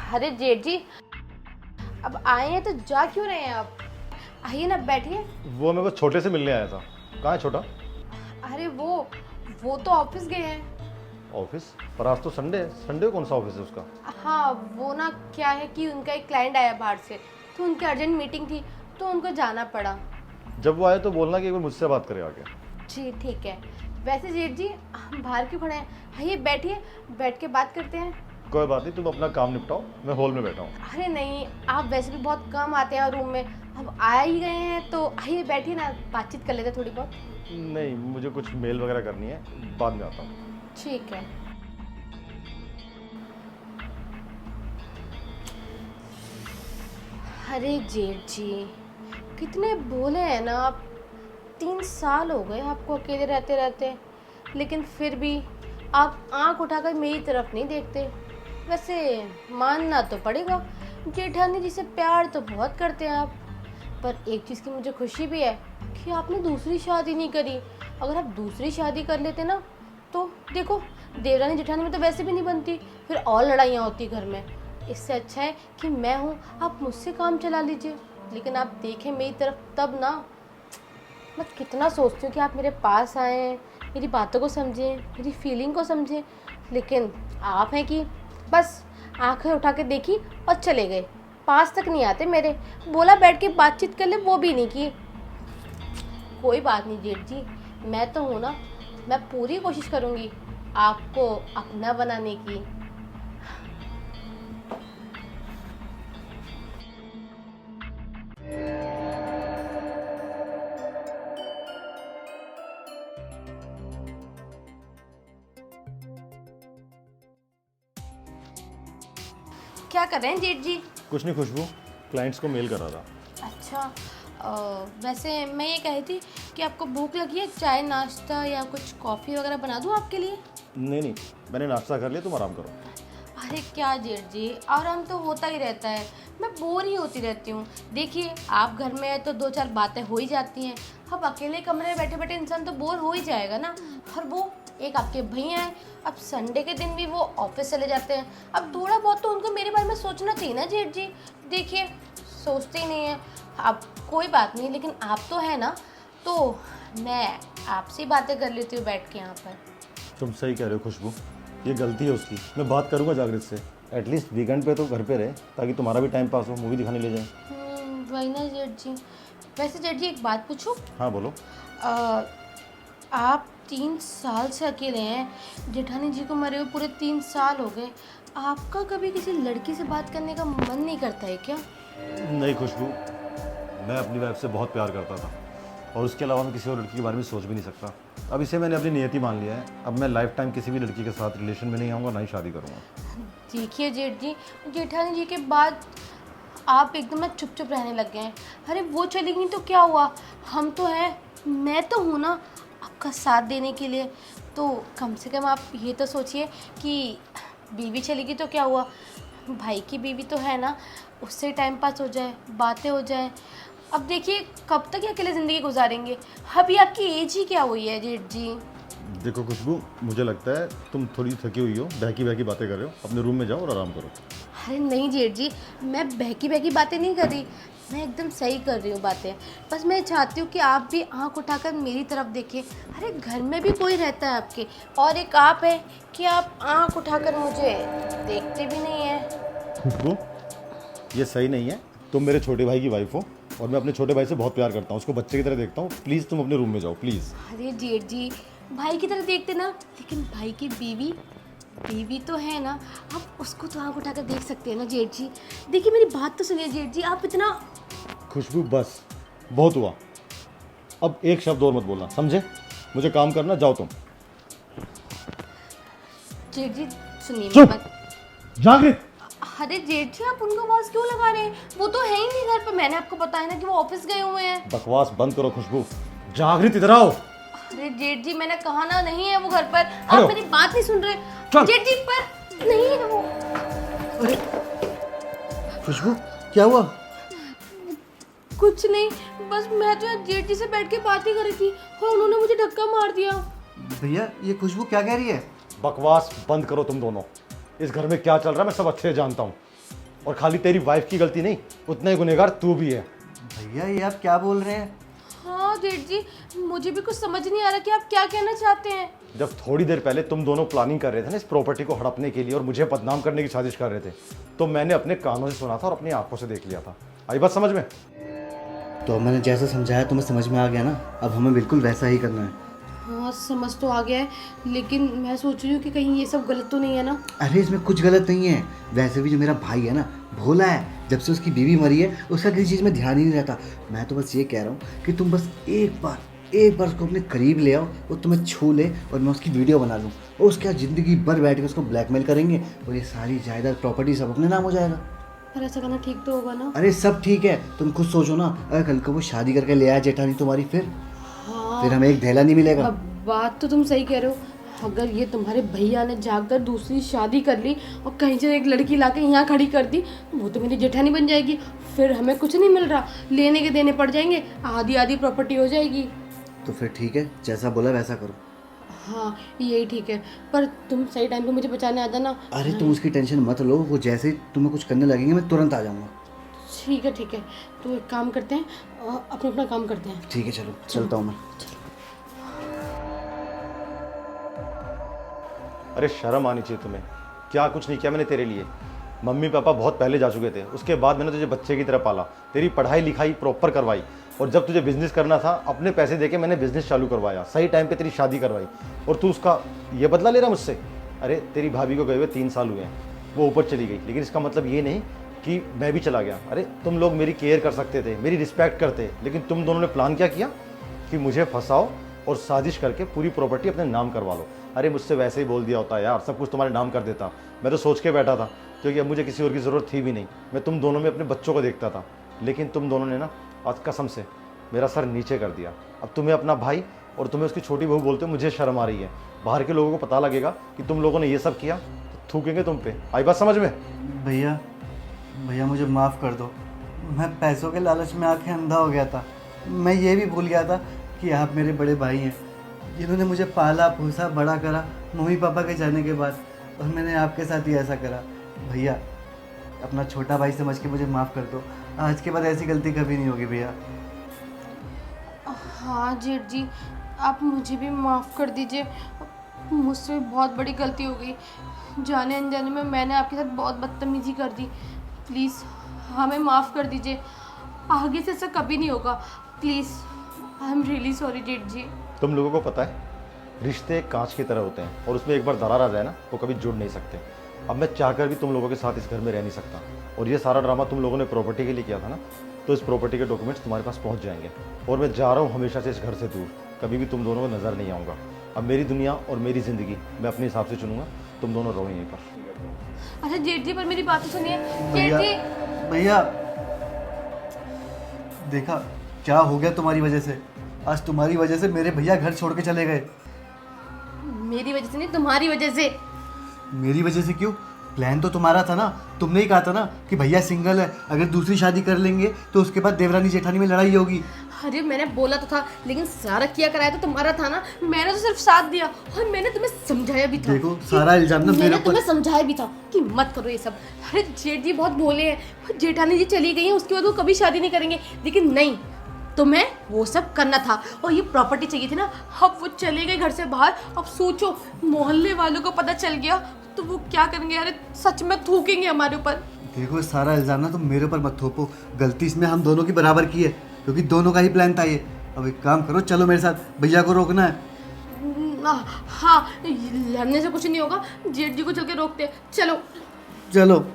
अरे जेठ जी, अब आए हैं तो जा क्यों रहे हैं आप? आइए ना, बैठिए। वो मैं बस छोटे से मिलने आया था। कहाँ है छोटा? अरे वो तो ऑफिस गए हैं। ऑफिस? पर आज तो संडे है। संडे को कौन सा ऑफिस है उसका? हाँ, वो ना क्या है कि उनका एक क्लाइंट आया बाहर से, तो उनकी अर्जेंट मीटिंग थी, तो उनको जाना पड़ा। जब वो आए तो बोलना कि एक बार मुझसे बात करे आके। जी ठीक है। वैसे जेठ जी, हम बाहर क्यों खड़े हैं? आइए बैठिए, बैठ के बात करते हैं। कोई बात नहीं, तुम अपना काम निपटाओ, मैं हॉल में बैठा हूँ। अरे नहीं, आप वैसे भी बहुत कम आते हैं रूम में, अब आ ही गए हैं तो आइए बैठिए ना, बातचीत कर लेते हैं थोड़ी बहुत। नहीं, मुझे कुछ मेल वगैरह करनी है, बाद में आता हूँ। ठीक है। अरे जेठ जी, कितने भोले हैं ना आप। 3 साल हो गए आपको अकेले रहते रहते, लेकिन फिर भी आप आंख उठाकर मेरी तरफ नहीं देखते। वैसे मानना तो पड़ेगा, जेठानी जी से प्यार तो बहुत करते हैं आप। पर एक चीज़ की मुझे खुशी भी है कि आपने दूसरी शादी नहीं करी। अगर आप दूसरी शादी कर लेते ना, तो देखो, देवरानी जेठानी में तो वैसे भी नहीं बनती, फिर और लड़ाइयाँ होती घर में। इससे अच्छा है कि मैं हूँ, आप मुझसे काम चला लीजिए। लेकिन आप देखें मेरी तरफ तब ना, मैं कितना सोचती हूँ कि आप मेरे पास आएँ, मेरी बातों को समझें, मेरी फीलिंग को समझें। लेकिन आप हैं कि बस आंखें उठा के देखी और चले गए, पास तक नहीं आते मेरे। बोला बैठ के बातचीत कर ले, वो भी नहीं की। कोई बात नहीं जेठ जी, मैं तो हूँ ना, मैं पूरी कोशिश करूँगी आपको अपना बनाने की। क्या कर रहे हैं जेठ जी? कुछ नहीं खुशबू, क्लाइंट्स को मेल कर रहा था। अच्छा, वैसे मैं ये कह रही थी कि आपको भूख लगी है, चाय नाश्ता या कुछ कॉफ़ी वगैरह बना दूँ आपके लिए? नहीं, मैंने नाश्ता कर लिया, तुम आराम करो। अरे क्या जेठ जी, आराम तो होता ही रहता है, मैं बोर ही होती रहती हूँ। देखिए, आप घर में है तो 2-4 बातें हो ही जाती हैं। अब अकेले कमरे में बैठे बैठे इंसान तो बोर हो ही जाएगा ना। और वो एक आपके भैया हैं, अब संडे के दिन भी वो ऑफिस चले जाते हैं। अब थोड़ा बहुत तो उनको मेरे बारे में सोचना चाहिए ना जेठ जी। देखिए, सोचते ही नहीं है। अब कोई बात नहीं, लेकिन आप तो है ना, तो मैं आपसे बातें कर लेती हूँ बैठ के यहाँ पर। तुम सही कह रहे हो खुशबू, ये गलती है उसकी। मैं बात करूंगा जागृत से, एटलीस्ट वीकेंड पे तो घर पे रहे, ताकि तुम्हारा भी टाइम पास हो, मूवी दिखाने ले जाए। वही ना जेठ जी। वैसे जेठ जी, एक बात पूछूं? हाँ बोलो। आप 3 साल से अकेले हैं, जेठानी जी को मरे हुए पूरे 3 साल हो गए। आपका कभी किसी लड़की से बात करने का मन नहीं करता है क्या? नहीं खुशबू, मैं अपनी वाइफ से बहुत प्यार करता था, और उसके अलावा मैं किसी और लड़की के बारे में सोच भी नहीं सकता। अब इसे मैंने अपनी नियति मान लिया है। अब मैं लाइफ टाइम किसी भी लड़की के साथ रिलेशन में नहीं आऊँगा, ना ही शादी करूँगा। देखिए जेठ जी, जेठानी जी के बाद आप एकदम ना चुप चुप रहने लग गए हैं। अरे वो चली गई तो क्या हुआ, हम तो हैं, मैं तो हूँ ना आपका साथ देने के लिए। तो कम से कम आप ये तो सोचिए कि बीवी चली गई तो क्या हुआ, भाई की बीवी तो है ना, उससे टाइम पास हो जाए, बातें हो जाए। अब देखिए, कब तक ये अकेले ज़िंदगी गुजारेंगे? अभी आपकी एज ही क्या हुई है जेठ जी? देखो खुशबू, मुझे लगता है तुम थोड़ी थकी हुई हो, बहकी बहकी बातें कर रहे हो। अपने रूम में जाओ और आराम करो। अरे नहीं जेठ जी, मैं बहकी बहकी बातें नहीं कर रही, मैं एकदम सही कर रही हूँ बातें। बस मैं चाहती हूँ कि आप भी आंख उठाकर मेरी तरफ देखें। अरे घर में भी कोई रहता है आपके, और एक आप है कि आप आंख उठाकर मुझे देखते भी नहीं हैं। खुशबू, ये सही नहीं है। तुम मेरे छोटे भाई की वाइफ हो, और मैं अपने छोटे भाई से बहुत प्यार करता हूँ, उसको बच्चे की तरह देखता हूँ। प्लीज़ तुम अपने रूम में जाओ, प्लीज़। अरे जेठ जी, भाई की तरह देखते ना, लेकिन भाई की बीवी, बीवी तो है ना, आप उसको तो आंख उठाकर देख सकते हैं ना जेठ जी। देखिए मेरी बात तो सुनिए जेठ जी, आप इतना। खुशबू बस, बहुत हुआ। अब एक शब्द और मत बोलना, समझे? मुझे काम करना, जाओ तुम। जेठ जी सुनिए मेरी चुप! बात। जागृत! अरे जेठ जी, आप उनको आवाज क्यों लगा रहे हैं? वो तो है ही नहीं घर पे। मैंने आपको बताया ना कि वो ऑफिस गए हुए हैं। बकवास बंद करो खुशबू। जागृत इधर आओ। अरे जेठ जी, मैंने कहा ना, नहीं है वो घर पर। हेलो। आप मेरी बात नहीं सुन रहे। चल। जेठ जी, पर नहीं है वो। अरे खुशबू, क्या हुआ? कुछ नहीं, बस मैं तो यहाँ जेठ जी से बैठ के बात ही कर रही थी और उन्होंने मुझे धक्का मार दिया। भैया, ये खुशबू क्या कह रही है? बकवास बंद करो तुम दोनों। इस घर में क्या चल रहा है मैं सब अच्छे से जानता हूँ। और खाली तेरी वाइफ की गलती नहीं, उतना ही गुनहगार तू भी है। भैया ये आप क्या बोल रहे हैं? हाँ जेठ जी, मुझे भी कुछ समझ नहीं आ रहा कि आप क्या कहना चाहते हैं। जब थोड़ी देर पहले तुम दोनों प्लानिंग कर रहे थे ना इस प्रॉपर्टी को हड़पने के लिए और मुझे बदनाम करने की साजिश कर रहे थे, तो मैंने अपने कानों से सुना था और अपनी आंखों से देख लिया था। आई बात समझ में? तो मैंने जैसा समझाया तुम्हें समझ में आ गया ना, अब हमें बिल्कुल वैसा ही करना है। हाँ समझ तो आ गया है, लेकिन मैं सोच रही हूँ कि कहीं ये सब गलत तो नहीं है ना। अरे इसमें कुछ गलत नहीं है। वैसे भी जो मेरा भाई है ना, भोला है, जब से उसकी बीवी मरी है उसका किसी चीज़ में ध्यान ही नहीं रहता। मैं तो बस ये कह रहा हूँ कि तुम बस एक बार उसको अपने करीब ले आओ, वो तुम्हें छू ले और मैं उसकी वीडियो बना लूँ, और उसके बाद ज़िंदगी भर बैठ के उसको ब्लैकमेल करेंगे और ये सारी जायदाद प्रॉपर्टी सब अपने नाम हो जाएगा। पर ऐसा करना ठीक तो होगा ना? अरे सब ठीक है, तुम खुद सोचो ना, अगर कल को वो शादी करके ले आया जेठानी तुम्हारी, हाँ फिर हमें एक धेला नहीं मिलेगा। अब बात तो तुम सही कह रहे हो। अगर ये तुम्हारे भैया ने जाकर दूसरी शादी कर ली और कहीं से एक लड़की लाके यहाँ खड़ी कर दी, वो तो मेरी जेठानी बन जाएगी। फिर हमें कुछ नहीं मिल रहा, लेने के देने पड़ जाएंगे, आधी आधी प्रॉपर्टी हो जाएगी। तो फिर ठीक है, जैसा बोला वैसा करो। हाँ यही ठीक है, पर तुम सही टाइम पे मुझे बचाने आ जाना। अरे तुम उसकी टेंशन मत लो, वो जैसे ही तुम्हें कुछ करने लगेंगे मैं तुरंत आ जाऊंगा। ठीक है तो एक काम करते हैं, अपना अपना काम करते हैं। ठीक है चलो, चलता हूँ मैं। अरे शर्म आनी चाहिए तुम्हें। क्या कुछ नहीं किया मैंने तेरे लिए। मम्मी पापा बहुत पहले जा चुके थे, उसके बाद मैंने तुझे बच्चे की तरह पाला, तेरी पढ़ाई लिखाई प्रॉपर करवाई, और जब तुझे बिजनेस करना था अपने पैसे देके मैंने बिजनेस चालू करवाया, सही टाइम पे तेरी शादी करवाई, और तू उसका ये बदला ले रहा मुझसे। अरे तेरी भाभी को गए हुए 3 साल हुए हैं, वो ऊपर चली गई, लेकिन इसका मतलब ये नहीं कि मैं भी चला गया। अरे तुम लोग मेरी केयर कर सकते थे, मेरी रिस्पेक्ट करते, लेकिन तुम दोनों ने प्लान क्या किया कि मुझे फंसाओ और साजिश करके पूरी प्रॉपर्टी अपने नाम करवा लो। अरे मुझसे वैसे ही बोल दिया होता यार, सब कुछ तुम्हारे नाम कर देता। मैं तो सोच के बैठा था, क्योंकि अब मुझे किसी और की ज़रूरत थी भी नहीं, मैं तुम दोनों में अपने बच्चों को देखता था। लेकिन तुम दोनों ने ना आज कसम से मेरा सर नीचे कर दिया। अब तुम्हें अपना भाई और तुम्हें उसकी छोटी बहू बोलते हो, मुझे शर्म आ रही है। बाहर के लोगों को पता लगेगा कि तुम लोगों ने ये सब किया तो थूकेंगे तुम पे। आई बात समझ में? भैया मुझे माफ़ कर दो, मैं पैसों के लालच में आंखें अंधा हो गया था। मैं ये भी भूल गया था कि आप मेरे बड़े भाई हैं, जिन्होंने मुझे पाला पोसा बड़ा करा मम्मी पापा के जाने के बाद, और मैंने आपके साथ ही ऐसा करा। भैया अपना छोटा भाई समझ के मुझे माफ़ कर दो, आज के बाद ऐसी गलती कभी नहीं होगी भैया। हाँ जेठ जी, आप मुझे भी माफ़ कर दीजिए, मुझसे बहुत बड़ी गलती हो गई। जाने अनजाने में मैंने आपके साथ बहुत बदतमीजी कर दी। प्लीज़ हमें माफ़ कर दीजिए, आगे से ऐसा कभी नहीं होगा। Please I am really sorry जेठ जी। तुम लोगों को पता है, रिश्ते कांच की तरह होते हैं और उसमें एक बार दरार आ जाए ना तो कभी जुड़ नहीं सकते। अब मैं चाहकर भी तुम लोगों के साथ इस घर में रह नहीं सकता, और ये सारा ड्रामा तुम लोगों ने प्रॉपर्टी के लिए किया था ना, तो इस प्रॉपर्टी के डॉक्यूमेंट्स तुम्हारे पास पहुंच जाएंगे, और मैं जा रहा हूँ हमेशा से इस घर से दूर, कभी भी तुम दोनों को नज़र नहीं आऊँगा। अब मेरी दुनिया और मेरी ज़िंदगी मैं अपने हिसाब से चुनूँगा, तुम दोनों रहो यहीं पर। अच्छा जेठ जी, पर मेरी बात तो सुनिए। जेठ जी भैया देखा क्या हो गया तुम्हारी वजह से, आज तुम्हारी वजह से मेरे भैया घर छोड़ के चले गए। मेरी वजह से नहीं, तुम्हारी वजह से। मेरी वजह से क्यों? प्लान तो तुम्हारा था ना, तुमने ही कहा था ना कि भैया सिंगल है, अगर दूसरी शादी कर लेंगे तो उसके बाद देवरानी जेठानी में लड़ाई होगी। अरे मैंने बोला तो था, लेकिन सारा किया कराया तो तुम्हारा था ना, मैंने तो सिर्फ साथ दिया, और मैंने तुम्हें समझाया भी था। देखो सारा इल्जाम ना मेरे मैंने ऊपर। तुम्हें समझाया भी था कि मत करो ये सब। अरे जेठ जी बहुत भोले हैं, जेठानी जी चली गई हैं, उसके बाद वो कभी शादी नहीं करेंगे, लेकिन नहीं, तुम्हें वो सब करना था, और ये प्रॉपर्टी चाहिए थी ना। अब वो चले गए घर से बाहर, अब सोचो मोहल्ले वालों को पता चल गया तो वो क्या करेंगे? अरे सच में थूकेंगे हमारे ऊपर। देखो सारा इल्जाम ना तुम मेरे ऊपर मत थोपो, गलती इसमें हम दोनों की बराबर की है, क्योंकि दोनों का ही प्लान था ये। अब एक काम करो, चलो मेरे साथ, भैया को रोकना है। हाँ लड़ने से कुछ नहीं होगा, जेठ जी को चल के रोकते हैं। चलो चलो।